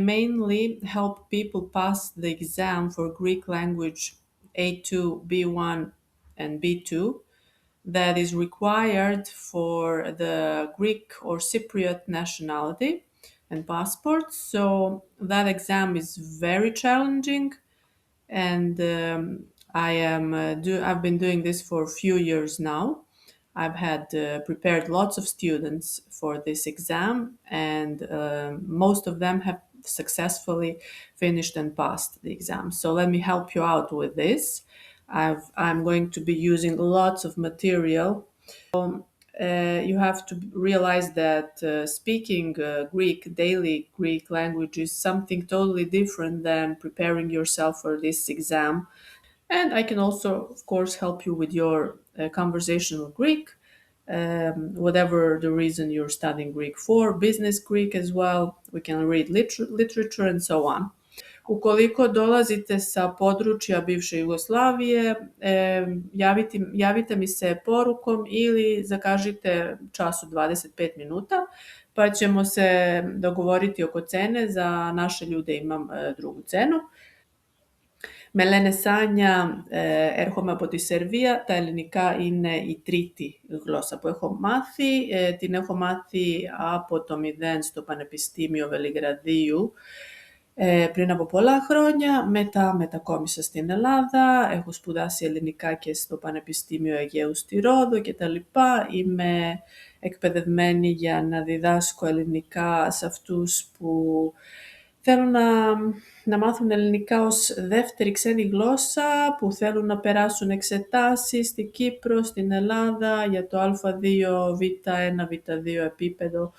mainly help people pass the exam for Greek language A2, B1, and B2 that is required for the Greek or Cypriot nationality and passport. So that exam is very challenging, and I've been doing this for a few years now. I've had prepared lots of students for this exam, and most of them have successfully finished and passed the exam. So let me help you out with this. I'm going to be using lots of material. You have to realize that speaking Greek, daily Greek language, is something totally different than preparing yourself for this exam. And I can also, of course, help you with your conversational Greek, whatever the reason you're studying Greek for, business Greek as well. We can read literature and so on. Ukoliko dolazite sa područja bivše Jugoslavije, javite mi se porukom ili zakažite čas od 25 minuta, pa ćemo se dogovoriti oko cene. Za naše ljude imam drugu cenu. Με λένε Σάνια, έρχομαι από τη Σερβία. Τα ελληνικά είναι η τρίτη γλώσσα που έχω μάθει. Την έχω μάθει από το 0 στο Πανεπιστήμιο Βελιγραδίου πριν από πολλά χρόνια. Μετά μετακόμισα στην Ελλάδα. Έχω σπουδάσει ελληνικά και στο Πανεπιστήμιο Αιγαίου στη Ρόδο κτλ. Είμαι εκπαιδευμένη για να διδάσκω ελληνικά σε αυτούς που θέλουν να μάθουν ελληνικά ως δεύτερη ξένη γλώσσα, που θέλουν να περάσουν εξετάσεις στην Κύπρο, στην Ελλάδα για το Α2, Β1, Β2 επίπεδο